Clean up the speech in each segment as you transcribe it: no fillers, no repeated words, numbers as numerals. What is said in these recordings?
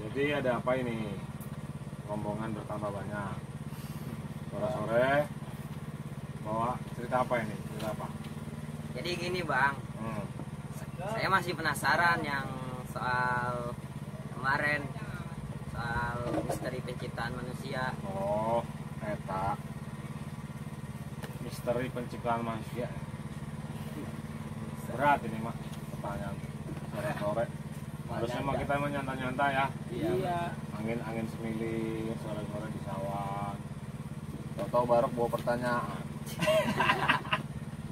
Jadi ada apa ini? Rombongan bertambah banyak. Sore-sore bawa cerita apa ini? Cerita apa? Jadi gini bang, saya masih penasaran yang soal kemarin, soal misteri penciptaan manusia. Oh, eta misteri penciptaan manusia. Berat ini mah pertanyaan sore-sore. Harusnya mah kita menyantai-nyantai ya. Iya. Angin semilir sore-sore di sawah. Tahu barok bawa pertanyaan.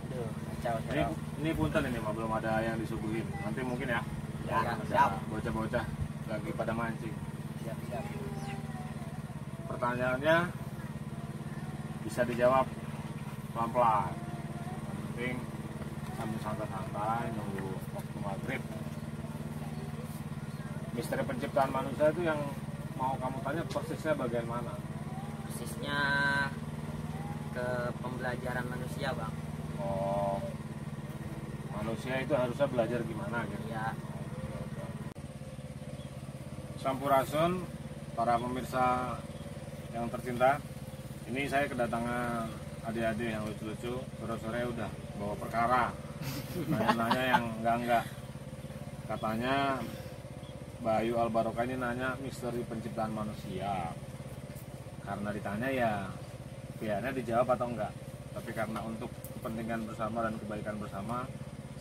Aduh, kacau. Ini punten ini mah belum ada yang disuguhin. Nanti mungkin ya. Ya, ada siap. bocah-bocah lagi pada mancing. Siap. Pertanyaannya bisa dijawab pelan-pelan. Yang penting sambil santai-santai nunggu waktu maghrib. Misteri penciptaan manusia itu yang mau kamu tanya persisnya bagian mana? Persisnya ke pembelajaran manusia bang. Oh, manusia itu harusnya belajar gimana gitu? Ya. Sampurasun para pemirsa yang tercinta. Ini saya kedatangan adik-adik yang lucu-lucu. Sore-sore udah bawa perkara. Nanya-nanya yang enggak. Katanya Bayu Albarokah ini nanya misteri penciptaan manusia. Karena ditanya ya biarnya dijawab atau enggak. Tapi karena untuk kepentingan bersama dan kebaikan bersama,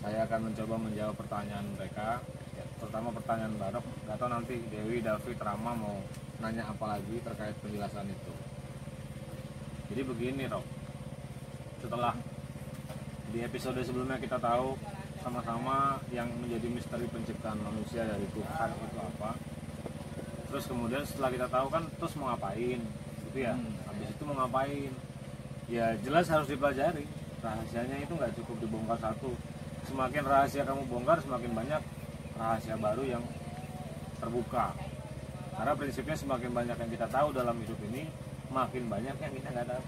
saya akan mencoba menjawab pertanyaan mereka, ya, terutama pertanyaan Barok. Gak tahu nanti Dewi, David, Rama mau nanya apa lagi terkait penjelasan itu. Jadi begini Rob, setelah di episode sebelumnya kita tahu sama-sama yang menjadi misteri penciptaan manusia dari Tuhan itu apa. Terus kemudian setelah kita tahu kan terus mau ngapain gitu ya. Habis itu mau ngapain? Ya jelas harus dipelajari. Rahasianya itu nggak cukup dibongkar satu. Semakin rahasia kamu bongkar, semakin banyak rahasia baru yang terbuka. Karena prinsipnya semakin banyak yang kita tahu dalam hidup ini, makin banyak yang kita nggak tahu.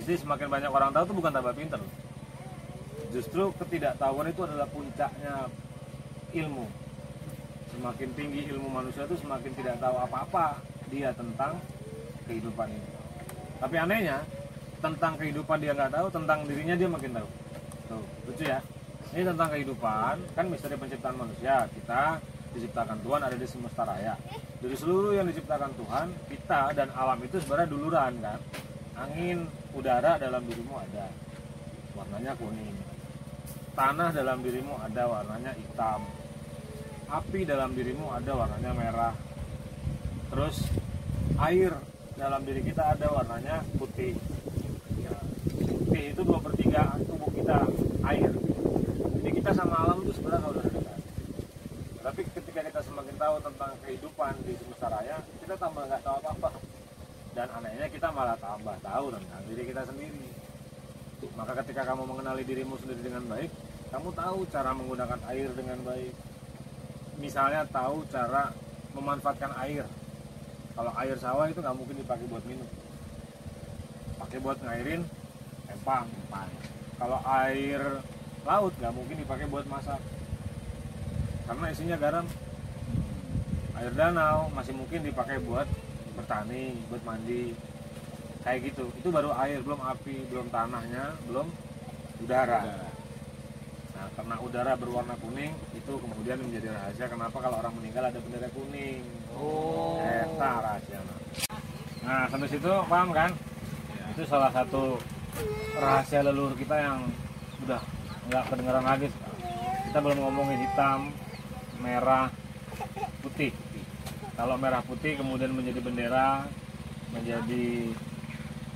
Jadi semakin banyak orang tahu itu bukan tambah pinter. Justru ketidaktahuan itu adalah puncaknya ilmu. Semakin tinggi ilmu manusia itu semakin tidak tahu apa-apa dia tentang kehidupan ini. Tapi anehnya, tentang kehidupan dia nggak tahu, tentang dirinya dia makin tahu. Tuh, lucu ya. Ini tentang kehidupan, kan misteri penciptaan manusia. Kita diciptakan Tuhan ada di semesta raya. Dari seluruh yang diciptakan Tuhan, kita dan alam itu sebenarnya duluran kan. Angin, udara dalam dirimu ada, warnanya kuning. Tanah dalam dirimu ada, warnanya hitam. Api dalam dirimu ada, warnanya merah. Terus air dalam diri kita ada, warnanya putih. Putih itu 2/3 tubuh kita air. Jadi kita sama alam itu sebenarnya saudara dekat. Tapi ketika ketika kita semakin tahu tentang kehidupan di semesta raya, kita tambah nggak tahu apa-apa. Dan anehnya kita malah tambah tahu tentang diri kita sendiri. Maka ketika kamu mengenali dirimu sendiri dengan baik, kamu tahu cara menggunakan air dengan baik. Misalnya tahu cara memanfaatkan air. Kalau air sawah itu nggak mungkin dipakai buat minum, pakai buat ngairin empang. Kalau air laut nggak mungkin dipakai buat masak, karena isinya garam. Air danau masih mungkin dipakai buat bertani, buat mandi, kayak gitu. Itu baru air, belum api, belum tanahnya, belum udara. Nah, karena udara berwarna kuning, itu kemudian menjadi rahasia kenapa kalau orang meninggal ada bendera kuning. Eta rahasia. Nah, sampai situ paham kan? Itu salah satu rahasia leluhur kita yang udah nggak kedengeran lagi. Kita belum ngomongin hitam, merah, putih. Kalau merah putih kemudian menjadi bendera, menjadi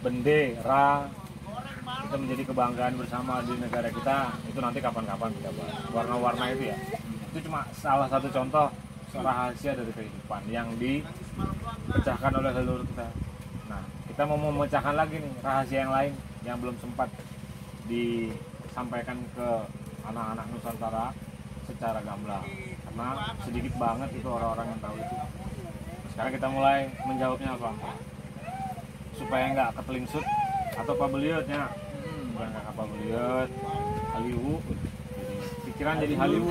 bendera, kita menjadi kebanggaan bersama di negara kita. Itu nanti kapan-kapan kita bahas. Warna-warna itu ya, itu cuma salah satu contoh rahasia dari kehidupan yang dipecahkan oleh leluhur kita. Nah, kita mau memecahkan lagi nih rahasia yang lain yang belum sempat disampaikan ke anak-anak Nusantara secara gamblang, karena sedikit banget itu orang-orang yang tahu itu. Sekarang kita mulai menjawabnya apa? Supaya nggak ketelingsut atau pabeliutnya, bukan nggak pabeliut, haliwu, pikiran jadi haliwu.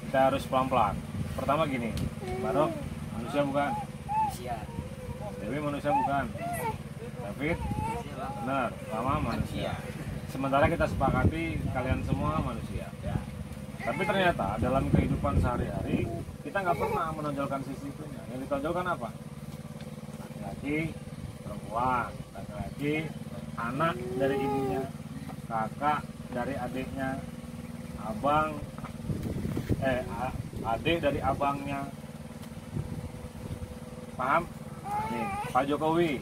Kita harus pelan-pelan. Pertama gini, Barok manusia bukan? Manusia. Dewi manusia bukan? David? Manusia, Bang. Benar, Rama manusia. Sementara kita sepakati kalian semua manusia. Tapi ternyata dalam kehidupan sehari-hari kita nggak pernah menonjolkan sisi itunya. Yang ditonjolkan apa? Laki-laki, perempuan, laki-laki, anak dari ibunya, kakak dari adiknya, abang, adik dari abangnya. Paham? Nih, Pak Jokowi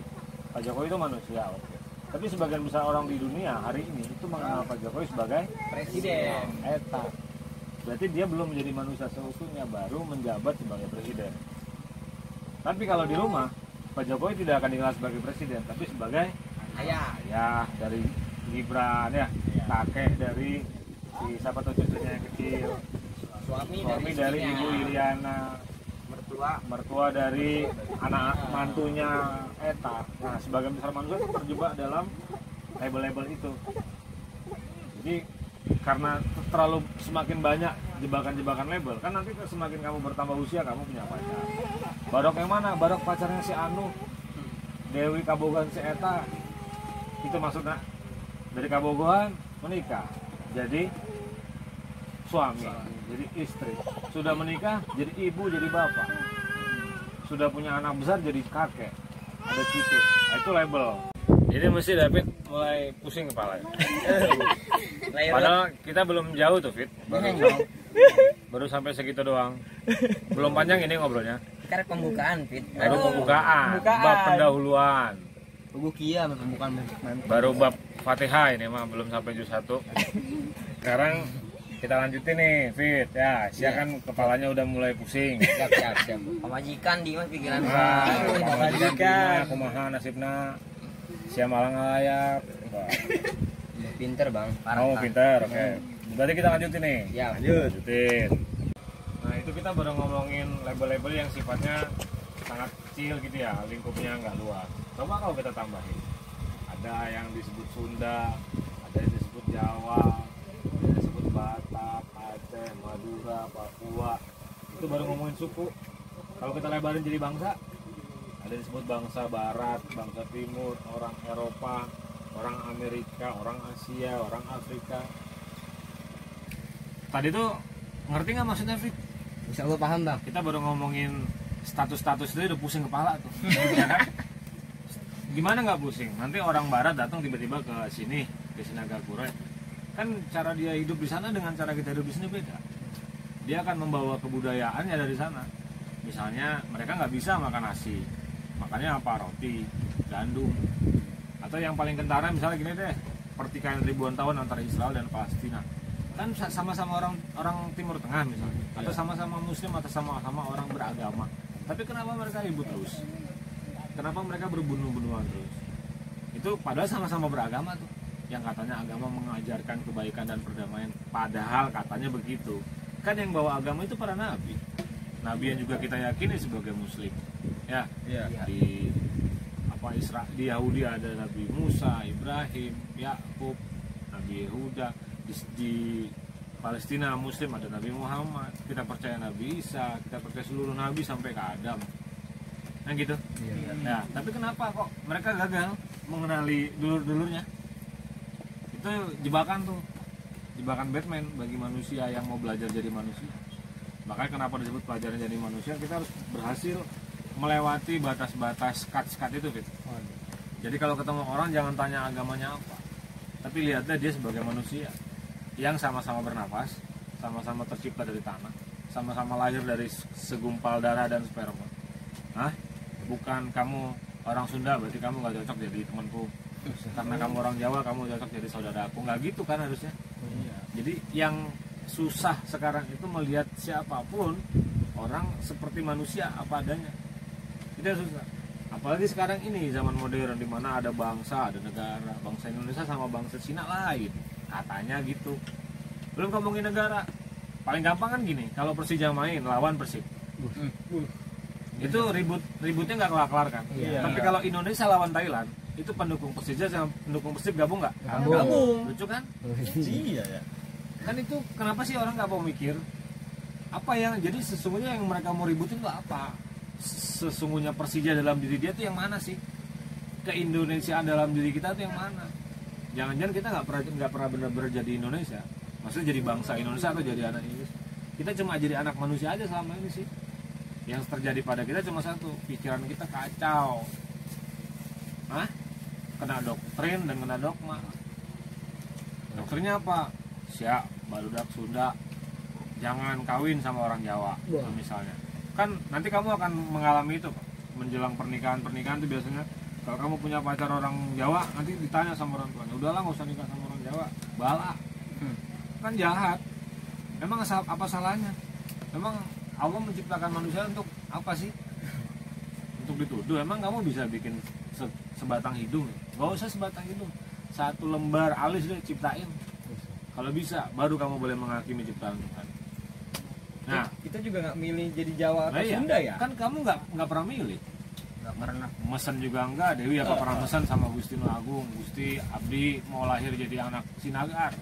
itu manusia. Tapi sebagian besar orang di dunia hari ini itu mengenal Pak Jokowi sebagai Presiden. Eta. Berarti dia belum menjadi manusia seutuhnya, baru menjabat sebagai presiden. Tapi kalau di rumah, Pak Jokowi tidak akan dikenal sebagai presiden, tapi sebagai ayah dari Gibran ya, kakek dari si siapa tuh cucunya yang kecil, suami dari Ibu Iriana, mertua dari anak mantunya Eta. Nah, sebagian besar manusia itu terjebak dalam label-label itu. Jadi karena terlalu semakin banyak jebakan-jebakan label, kan nanti semakin kamu bertambah usia kamu punya pacar. Barok yang mana? Barok pacarnya si Anu, Dewi Kabogohan si Eta. Itu maksudnya dari Kabogohan menikah jadi suami, jadi istri. Sudah menikah jadi ibu, jadi bapak. Sudah punya anak besar jadi kakek, ada cucu. Nah, itu label. Jadi mesti David mulai pusing kepala. Padahal kita belum jauh tuh, Fit. Baru sampai segitu doang. Belum panjang ini ngobrolnya. Kita pembukaan, Fit. Baru pembukaan, bab pendahuluan. Pembukaan. Baru bab Fatihah ini mah belum sampai juz 1. Sekarang kita lanjutin nih, Fit. Ya, siakan kepalanya udah mulai pusing. Siap. Pemajikan di mas pikiran Pemajikan kumaha nasibna. Sia malang alayap. Pinter, Bang. Oh, pinter. Oke. Berarti kita lanjutin nih. Ya, lanjutin. Nah, itu kita baru ngomongin label-label yang sifatnya sangat kecil gitu ya, lingkupnya nggak luas. Coba kalau kita tambahin, ada yang disebut Sunda, ada yang disebut Jawa, ada yang disebut Batak, Aceh, Madura, Papua. Itu baru ngomongin suku. Kalau kita lebarin jadi bangsa, ada yang disebut bangsa Barat, bangsa Timur, orang Eropa, orang Amerika, orang Asia, orang Afrika. Tadi tuh ngerti nggak maksudnya, Fit? Bisa gue paham, Bang. Kita baru ngomongin status-status itu udah pusing kepala tuh. Gimana nggak pusing? Nanti orang Barat datang tiba-tiba ke sini, ke Sinagakure. Kan cara dia hidup di sana dengan cara kita hidup di sini beda. Dia akan membawa kebudayaannya dari sana. Misalnya mereka nggak bisa makan nasi, makannya apa? Roti, gandum. Atau yang paling kentara misalnya gini deh, pertikaian ribuan tahun antara Israel dan Palestina. kan sama-sama orang Timur Tengah misalnya, atau sama-sama Muslim atau sama-sama orang beragama, tapi kenapa mereka ribut terus? Kenapa mereka berbunuh-bunuhan terus? Itu padahal sama-sama beragama tuh, yang katanya agama mengajarkan kebaikan dan perdamaian, padahal katanya begitu. Kan yang bawa agama itu para nabi yang juga kita yakini sebagai Muslim, ya. Di di Yahudi ada Nabi Musa, Ibrahim, Yakub, Nabi Yehuda. Di Palestina Muslim ada Nabi Muhammad. Kita percaya Nabi Isa, kita percaya seluruh Nabi sampai ke Adam. Nah gitu. Nah, tapi kenapa kok mereka gagal mengenali dulur-dulurnya? Itu jebakan tuh, jebakan Batman bagi manusia yang mau belajar jadi manusia. Makanya kenapa disebut pelajaran jadi manusia, kita harus berhasil melewati batas-batas cut itu, Fit. Jadi kalau ketemu orang jangan tanya agamanya apa, tapi lihatlah dia sebagai manusia yang sama-sama bernapas, sama-sama tercipta dari tanah, sama-sama lahir dari segumpal darah dan sperma. Bukan kamu orang Sunda berarti kamu nggak cocok jadi temanku, karena kamu orang Jawa kamu cocok jadi saudaraku, nggak gitu kan harusnya. Jadi yang susah sekarang itu melihat siapapun orang seperti manusia apa adanya. Itu susah. Apalagi sekarang ini zaman modern di mana ada bangsa, ada negara. Bangsa Indonesia sama bangsa Cina lain, katanya gitu. Belum ngomongin negara. Paling gampang kan gini, kalau Persija main lawan Persib. Itu ributnya nggak kelar-kelar kan. Tapi kalau Indonesia lawan Thailand, itu pendukung Persija sama pendukung Persib gabung nggak? Gabung. Lucu kan? Iya ya. Kan itu kenapa sih orang nggak mau mikir? Apa yang jadi sesungguhnya yang mereka mau ributin itu apa? Sesungguhnya Persija dalam diri dia tuh yang mana sih? Keindonesiaan dalam diri kita tuh yang mana? Jangan-jangan kita nggak pernah benar-benar jadi Indonesia. Maksudnya jadi bangsa Indonesia atau jadi anak Indonesia? Kita cuma jadi anak manusia aja selama ini sih. Yang terjadi pada kita cuma satu, pikiran kita kacau. Kena doktrin dan kena dogma. Doktrinnya apa? Siap, barudak Sunda, jangan kawin sama orang Jawa, misalnya. Kan nanti kamu akan mengalami itu menjelang pernikahan itu biasanya kalau kamu punya pacar orang Jawa nanti ditanya sama orang tuanya, udahlah nggak usah nikah sama orang Jawa, bala. Kan jahat. Emang apa salahnya? Emang Allah menciptakan manusia untuk apa sih? Untuk dituduh. Emang kamu bisa bikin sebatang hidung? Gak usah sebatang hidung, satu lembar alis deh ciptain. Kalau bisa baru kamu boleh menghakimi ciptaan Tuhan. Nah, kita juga nggak milih jadi Jawa atau Sunda ya? Kan kamu nggak pernah milih. Nggak pernah. Mesen juga enggak. Dewi apa pernah mesen sama Gusti Agung, Gusti Abdi mau lahir jadi anak Sinagar?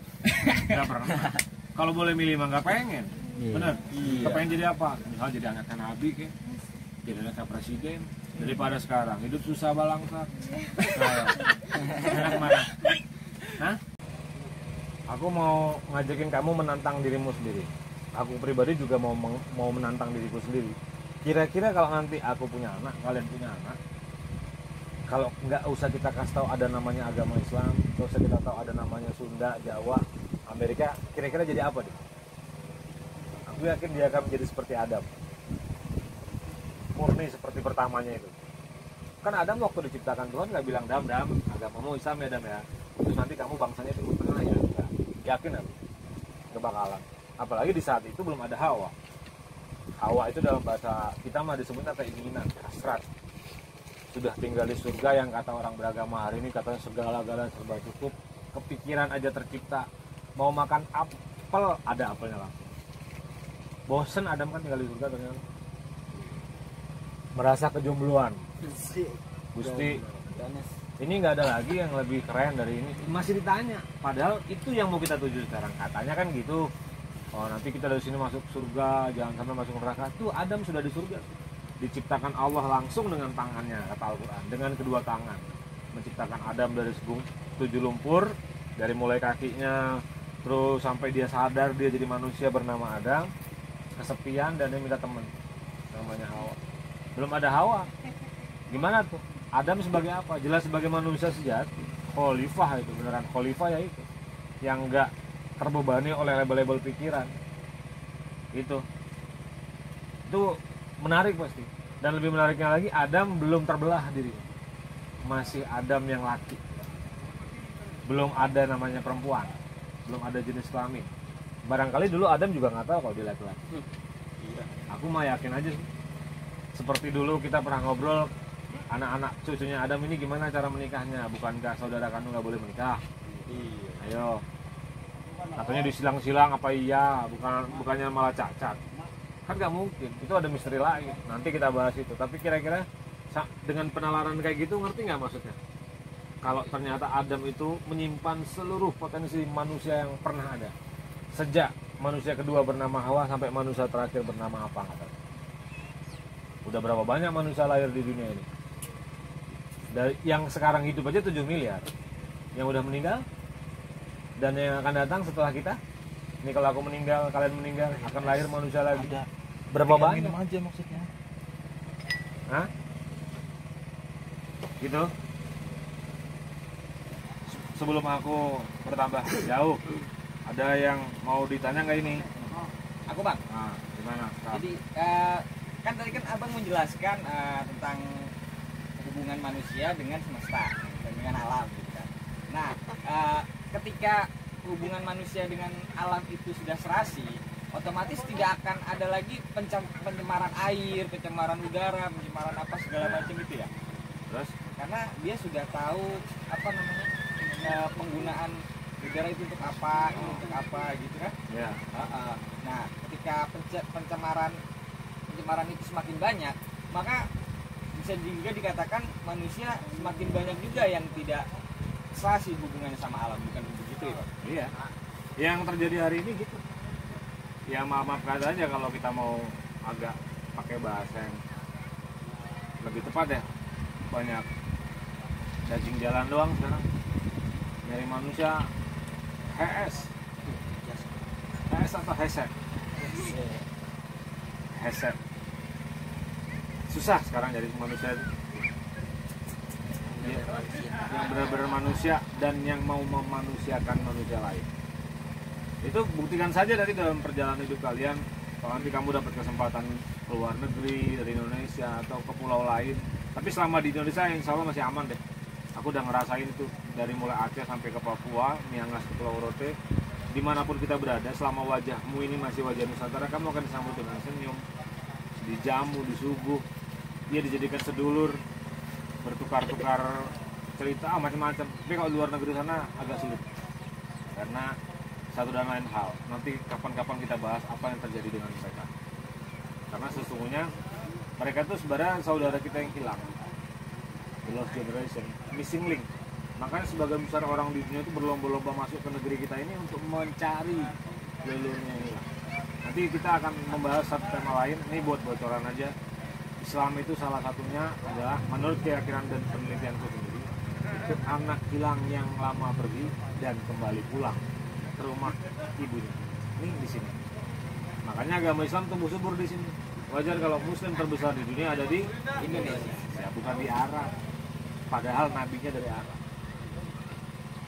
Nggak pernah. Kalau boleh milih mah nggak pengen. Bener? Kepengen jadi apa? Misalnya jadi anaknya Nabi, kan? Jadi anaknya presiden. Daripada sekarang hidup susah balangsa. Enak mana? Aku mau ngajakin kamu menantang dirimu sendiri. Aku pribadi juga mau menantang diriku sendiri. Kira-kira kalau nanti aku punya anak, kalian punya anak, kalau nggak usah kita kasih tahu ada namanya agama Islam, nggak usah kita tahu ada namanya Sunda, Jawa, Amerika, kira-kira jadi apa deh? Aku yakin dia akan menjadi seperti Adam, murni seperti pertamanya itu. Kan Adam waktu diciptakan Tuhan nggak bilang Dam, agamamu Islam ya Dam ya. Terus nanti kamu bangsanya Timur Tengah ya? Enggak. Yakin aku? Nggak bakalan. Apalagi di saat itu belum ada Hawa. Hawa itu dalam bahasa kita mah disebutnya keinginan, hasrat. Sudah tinggal di surga yang kata orang beragama hari ini katanya segala-galanya serba cukup. Kepikiran aja tercipta. Mau makan apel, ada apelnya langsung. Bosen Adam kan tinggal di surga ternyata. Merasa kejombloan. Gusti, ini nggak ada lagi yang lebih keren dari ini. Masih ditanya. Padahal itu yang mau kita tuju sekarang. Katanya kan gitu. Oh nanti kita dari sini masuk surga, jangan sampai masuk neraka. Tuh Adam sudah di surga, diciptakan Allah langsung dengan tangannya, kata Al-Quran, dengan kedua tangan menciptakan Adam dari 7 lumpur, dari mulai kakinya terus sampai dia sadar dia jadi manusia bernama Adam, kesepian dan dia minta teman namanya Hawa. Belum ada Hawa, gimana tuh? Adam sebagai apa? Jelas sebagai manusia sejati, khalifah itu beneran khalifah ya itu, yang enggak terbebani oleh label-label pikiran. Itu menarik pasti. Dan lebih menariknya lagi, Adam belum terbelah diri, masih Adam yang laki, belum ada namanya perempuan, belum ada jenis kelamin. Barangkali dulu Adam juga nggak tahu kalau dia laki-laki. Aku mah yakin aja sih. Seperti dulu kita pernah ngobrol, anak-anak cucunya Adam ini gimana cara menikahnya? Bukankah saudara kandung nggak boleh menikah? Iya. Ayo. Katanya disilang-silang apa iya? Bukannya malah cacat. Kan nggak mungkin. Itu ada misteri lain. Nanti kita bahas itu. Tapi kira-kira dengan penalaran kayak gitu ngerti nggak maksudnya? Kalau ternyata Adam itu menyimpan seluruh potensi manusia yang pernah ada. Sejak manusia kedua bernama Hawa sampai manusia terakhir bernama apa nggak tahu. Udah berapa banyak manusia lahir di dunia ini? Dari yang sekarang hidup aja 7 miliar. Yang udah meninggal dan yang akan datang setelah kita. Ini kalau aku meninggal, kalian meninggal, akan lahir manusia lagi. Ada. Berapa banyak? Minum aja maksudnya. Hah? Gitu. Sebelum aku bertambah jauh, ada yang mau ditanya nggak ini? Aku bang. Nah, gimana? Kak? Jadi kan tadi kan abang menjelaskan tentang hubungan manusia dengan semesta dan dengan alam gitu kan. Nah ketika hubungan manusia dengan alam itu sudah serasi, otomatis tidak akan ada lagi pencemaran air, pencemaran udara, pencemaran apa segala macam itu ya. Terus? Karena dia sudah tahu apa namanya penggunaan udara itu untuk apa, ini untuk apa gitu kan. Ya. Nah, ketika pencemaran itu semakin banyak, maka bisa juga dikatakan manusia semakin banyak juga yang tidak serasi hubungannya sama alam, bukan begitu ya Pak? Iya. Yang terjadi hari ini gitu. Ya maaf kata aja kalau kita mau agak pakai bahasa yang lebih tepat ya. Banyak cacing jalan doang sekarang. Dari manusia HS atau heset? Heset. Susah sekarang jadi manusia itu. Yang benar-benar manusia dan yang mau memanusiakan manusia lain. Itu buktikan saja dari dalam perjalanan hidup kalian. Kalau nanti kamu dapat kesempatan keluar negeri dari Indonesia atau ke pulau lain. Tapi selama di Indonesia insya Allah masih aman deh. Aku udah ngerasain itu dari mulai Aceh sampai ke Papua, Miangas ke Pulau Rote. Dimanapun kita berada, selama wajahmu ini masih wajah Nusantara, kamu akan disambut dengan senyum, dijamu, disuguh. Dia dijadikan sedulur, bertukar-tukar cerita macam-macam. Tapi kalau luar negeri sana agak sulit karena satu dan lain hal. Nanti kapan-kapan kita bahas apa yang terjadi dengan mereka. Karena sesungguhnya mereka itu sebenarnya saudara kita yang hilang. The lost generation, missing link. Makanya sebagian besar orang di dunia itu berlomba-lomba masuk ke negeri kita ini untuk mencari leluhurnya yang hilang. Nanti kita akan membahas satu tema lain. Ini buat bocoran aja. Islam itu salah satunya adalah menurut keyakinan dan penelitianku sendiri, itu anak hilang yang lama pergi dan kembali pulang ke rumah ibunya. Ini di sini. Makanya agama Islam tumbuh subur di sini. Wajar kalau Muslim terbesar di dunia ada di Indonesia, ya, bukan di Arab. Padahal nabinya dari Arab.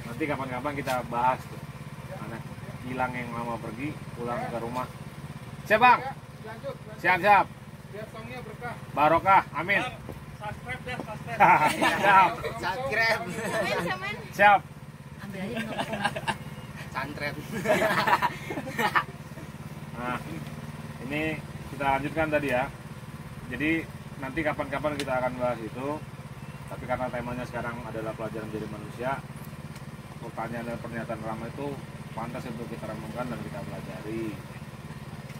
Nanti kapan-kapan kita bahas tuh. Anak hilang yang lama pergi pulang ke rumah. Siap bang? Siap. Biar songnya berkah. Barokah, amin. Subscribe deh, subscribe. Siap. Subscribe. Siap. Ambil aja santret. Nah, ini kita lanjutkan tadi ya. Jadi nanti kapan-kapan kita akan bahas itu. Tapi karena temanya sekarang adalah pelajaran jadi manusia, pertanyaan dan pernyataan Rama itu pantas untuk kita renungkan dan kita pelajari.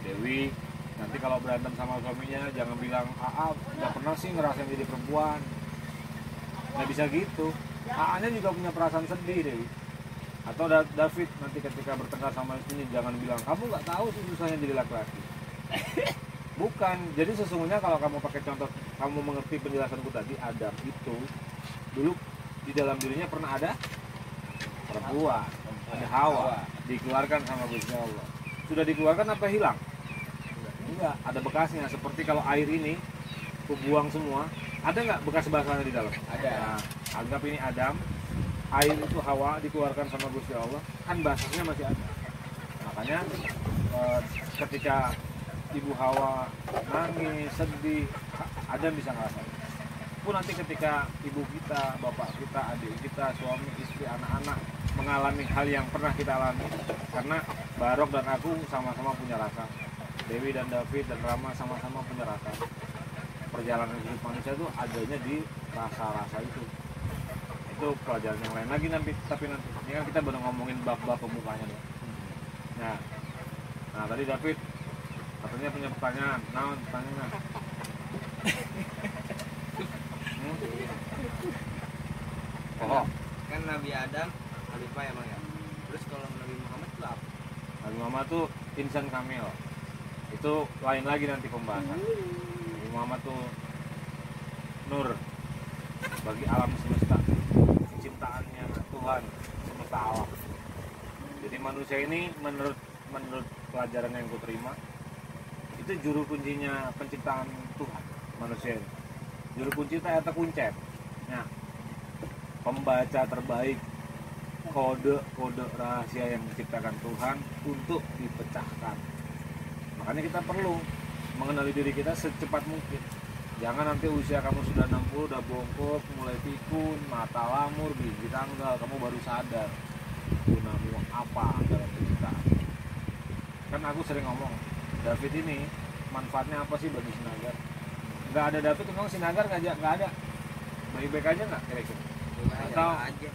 Dewi, nanti kalau berantem sama suaminya jangan bilang nggak pernah sih ngerasain jadi perempuan. Nggak bisa gitu. Nya juga punya perasaan sedih Dewi. Atau David nanti ketika bertengkar sama istrinya jangan bilang kamu nggak tahu sih susahnya jadi laki-laki. Bukan. Jadi sesungguhnya kalau kamu pakai contoh, kamu mengerti penjelasanku tadi, Adam itu dulu di dalam dirinya pernah ada perempuan, ada Hawa, dikeluarkan sama Gusti Allah. Sudah dikeluarkan apa hilang? Enggak, ada bekasnya. Seperti kalau air ini aku buang semua, ada nggak bekas basahnya di dalam? Ada. Nah, anggap ini Adam, air itu Hawa dikeluarkan sama Gusti Allah, kan basahnya masih ada. Makanya ketika Ibu Hawa nangis, sedih, Adam bisa ngerasain. Pun nanti ketika ibu kita, bapak kita, adik kita, suami, istri, anak-anak mengalami hal yang pernah kita alami, karena Barok dan aku sama-sama punya rasa. Dewi dan David dan Rama sama-sama punya rasa. Perjalanan hidup manusia itu adanya di rasa-rasa itu. Itu pelajaran yang lain lagi nanti. Tapi nanti ini kan kita baru ngomongin bab-bab pembukanya nih. Nah tadi David katanya punya pertanyaan. Nah pertanyaannya. Oh, Kan Nabi Adam Khalifah ya Bang ya. Terus kalau Nabi Muhammad itu apa? Nabi Muhammad tuh insan kamil. Itu lain lagi nanti pembahasan. Nabi Muhammad tuh nur bagi alam semesta, ciptaannya Tuhan semesta alam. Jadi manusia ini menurut pelajaran yang ku terima itu juru kuncinya penciptaan Tuhan manusia ini. Juru kunci itu kata kuncep. Nah, pembaca terbaik kode-kode rahasia yang diciptakan Tuhan untuk dipecahkan. Makanya kita perlu mengenali diri kita secepat mungkin. Jangan nanti usia kamu sudah 60, udah bongkok, mulai pikun, mata lamur, gigi tanggal, kamu baru sadar gunamu apa dalam penciptaan. Kan aku sering ngomong, David ini manfaatnya apa sih bagi Sinagar? Nggak ada David, memang Sinagar nggak ada. Baik-baik aja nggak kira-kira? Atau aja.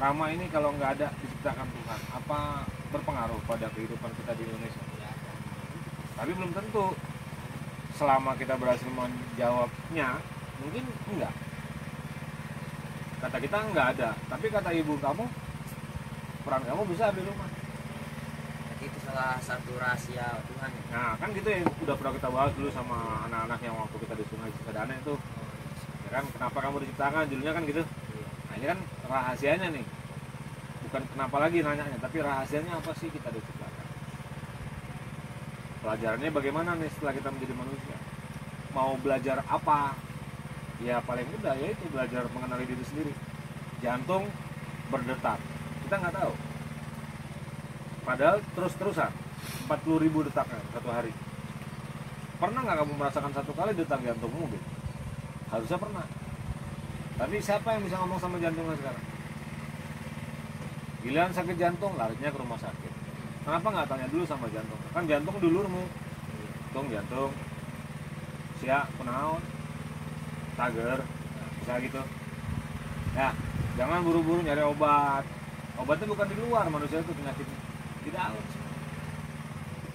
Rama ini kalau nggak ada diciptakan Tuhan, apa berpengaruh pada kehidupan kita di Indonesia? Tapi belum tentu. Selama kita berhasil menjawabnya, mungkin enggak. Kata kita enggak ada, tapi kata ibu kamu, peran kamu besar di rumah. Jadi itu salah satu rahasia Tuhan. Nah, kan gitu yang udah pernah kita bahas dulu sama anak-anak yang waktu kita di Sungai Cisadane itu. Ya kan, kenapa kamu diciptakan? Judulnya kan gitu. Nah, ini kan rahasianya nih. Bukan kenapa lagi nanyanya, tapi rahasianya apa sih kita diciptakan? Pelajarannya bagaimana nih setelah kita menjadi manusia? Mau belajar apa? Ya paling mudah yaitu belajar mengenali diri sendiri. Jantung berdetak, kita nggak tahu. Padahal terus-terusan 40.000 detaknya satu hari. Pernah nggak kamu merasakan satu kali detak jantungmu gitu? Harusnya pernah. Tapi siapa yang bisa ngomong sama jantungnya sekarang? Giliran sakit jantung, larinya ke rumah sakit. Kenapa nggak tanya dulu sama jantung? Kan jantung dulurmu. Jantung. Sia, kunaon? Tager. Bisa gitu. Ya, jangan buru-buru nyari obat. Obatnya bukan di luar, manusia itu penyakitnya di dalam.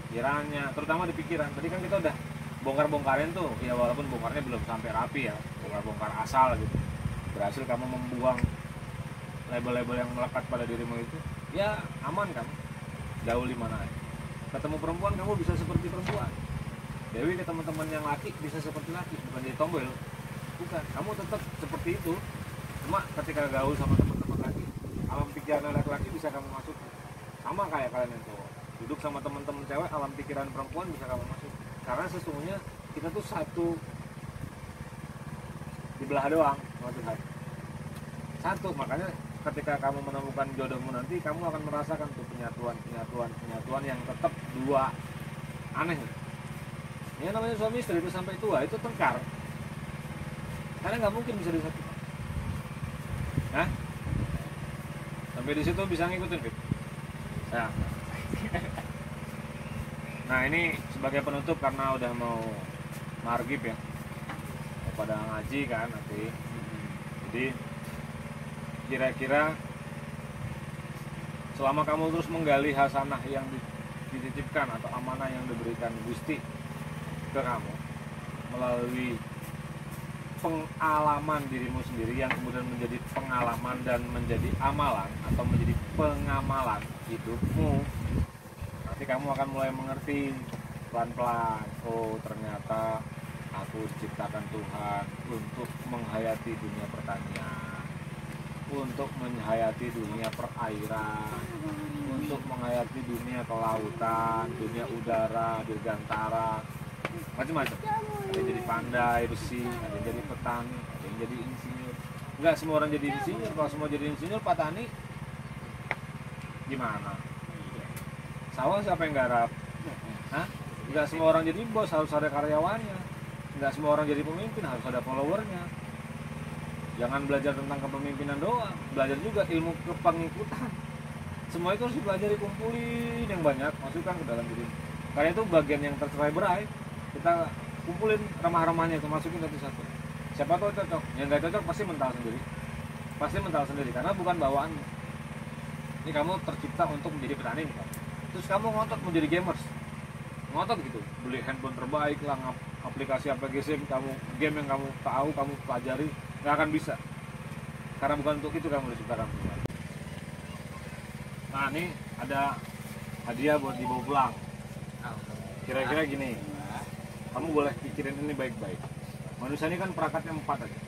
Pikirannya, terutama di pikiran. Tadi kan kita udah bongkar-bongkarin tuh. Ya walaupun bongkarnya belum sampai rapi ya. Bongkar-bongkar asal gitu. Berhasil kamu membuang label-label yang melekat pada dirimu itu. Ya, aman kan? Jauh di mana aja. Ketemu perempuan kamu bisa seperti perempuan. Dewi ke teman-teman yang laki bisa seperti laki, bukan jadi tomboy loh. Bukan, kamu tetap seperti itu. Cuma ketika gaul sama teman-teman laki, alam pikiran laki-laki bisa kamu masuk. Sama kayak kalian yang cowok. Duduk sama teman-teman cewek, alam pikiran perempuan bisa kamu masuk. Karena sesungguhnya kita tuh satu di belah doang, Tuhan. Satu, makanya ketika kamu menemukan jodohmu nanti, kamu akan merasakan tuh penyatuan yang tetap dua. Aneh. Ini namanya suami istri itu sampai tua itu tengkar. Karena nggak mungkin bisa disatukan. Hah? Sampai di situ bisa ngikutin Fit. Ya. Nah ini sebagai penutup karena udah mau maghrib ya, pada ngaji kan nanti. Jadi kira-kira selama kamu terus menggali hasanah yang dititipkan atau amanah yang diberikan Gusti ke kamu melalui pengalaman dirimu sendiri yang kemudian menjadi pengalaman dan menjadi amalan atau menjadi pengamalan hidupmu, nanti kamu akan mulai mengerti pelan-pelan, oh ternyata aku diciptakan Tuhan untuk menghayati dunia pertanian, untuk menghayati dunia perairan, untuk menghayati dunia kelautan, dunia udara, dirgantara, macam-macam. Ada yang jadi pandai besi, ada yang jadi petani, ada yang jadi insinyur. Enggak semua orang jadi insinyur. Kalau semua jadi insinyur, petani gimana? Sawah siapa yang garap? Hah? Enggak semua orang jadi bos, harus ada karyawannya. Enggak semua orang jadi pemimpin, harus ada followernya. Jangan belajar tentang kepemimpinan doang, belajar juga ilmu kepengikutan. semua itu harus dipelajari, kumpulin yang banyak, masukkan ke dalam diri. Karena itu bagian yang tercerai berai, kita kumpulin remah-remahnya itu, masukin satu-satu. Siapa tahu cocok, yang nggak cocok pasti mental sendiri, karena bukan bawaan. Ini kamu tercipta untuk menjadi petani, terus kamu ngotot mau jadi gamers, ngotot gitu, beli handphone terbaik lah, aplikasi kamu game yang kamu tahu, kamu pelajari, nggak akan bisa, karena bukan untuk itu kamu diciptakan. Nah ini ada hadiah buat dibawa pulang. Kira-kira gini, kamu boleh pikirin ini baik-baik. Manusia ini kan perakatnya 4 aja.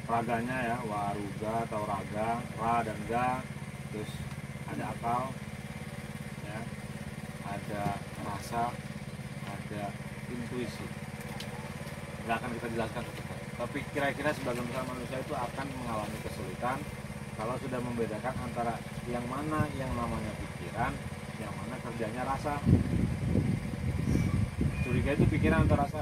Raganya ya, waruga atau raga, ra dan ga, terus ada akal, ya, ada rasa, ada intuisi. Nggak akan kita jelaskan satu-satu. Tapi kira-kira sebagian besar manusia itu akan mengalami kesulitan kalau sudah membedakan antara yang mana yang namanya pikiran, yang mana kerjanya rasa. Curiga itu pikiran atau rasa?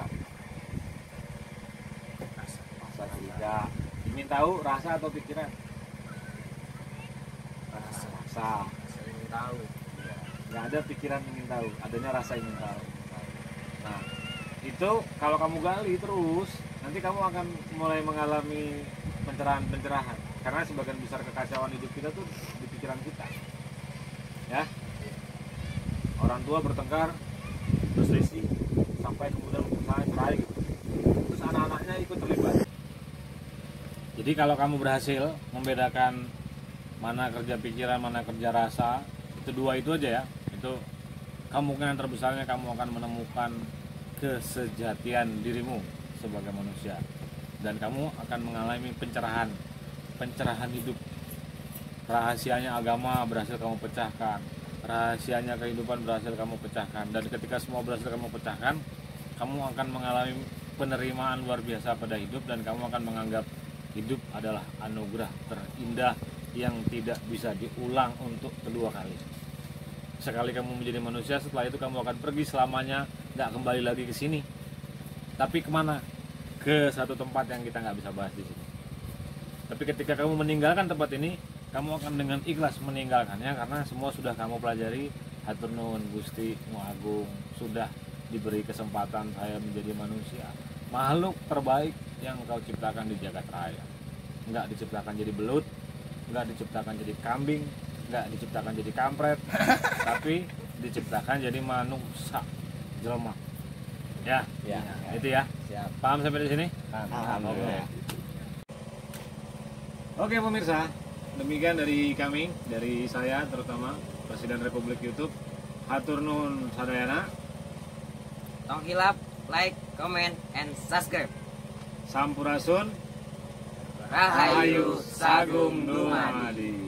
Rasa curiga. Ingin tahu rasa atau pikiran? Rasa ingin tahu. Nggak ada pikiran ingin tahu, adanya rasa ingin tahu. Nah, itu kalau kamu gali terus, nanti kamu akan mulai mengalami pencerahan. Karena sebagian besar kekacauan hidup kita tuh di pikiran kita. Ya. Orang tua bertengkar, berselisih, sampai kemudian cerai gitu. Terus anak-anaknya ikut terlibat. Jadi kalau kamu berhasil membedakan mana kerja pikiran, mana kerja rasa, itu 2 itu aja ya. Itu kemungkinan terbesarnya kamu akan menemukan kesejatian dirimu sebagai manusia, dan kamu akan mengalami pencerahan hidup. Rahasianya agama berhasil kamu pecahkan, rahasianya kehidupan berhasil kamu pecahkan, dan ketika semua berhasil kamu pecahkan, kamu akan mengalami penerimaan luar biasa pada hidup, dan kamu akan menganggap hidup adalah anugerah terindah yang tidak bisa diulang untuk kedua kali. Sekali kamu menjadi manusia, setelah itu kamu akan pergi selamanya, nggak kembali lagi ke sini. Tapi kemana? Ke satu tempat yang kita nggak bisa bahas di sini. Tapi ketika kamu meninggalkan tempat ini, kamu akan dengan ikhlas meninggalkannya, karena semua sudah kamu pelajari. Hatur nuhun Gusti Nu Agung, sudah diberi kesempatan saya menjadi manusia, makhluk terbaik yang kau ciptakan di jagat raya. Nggak diciptakan jadi belut, nggak diciptakan jadi kambing, nggak diciptakan jadi kampret, tapi diciptakan jadi manusia, jelma. Ya, itu ya. Siap. Paham sampai di sini? Alhamdulillah. Oke pemirsa, demikian dari kami, dari saya terutama Presiden Republik YouTube. Hatur nuhun sadayana. Tong hilap, like, comment, and subscribe. Sampurasun. Rahayu Sagung Dumadi.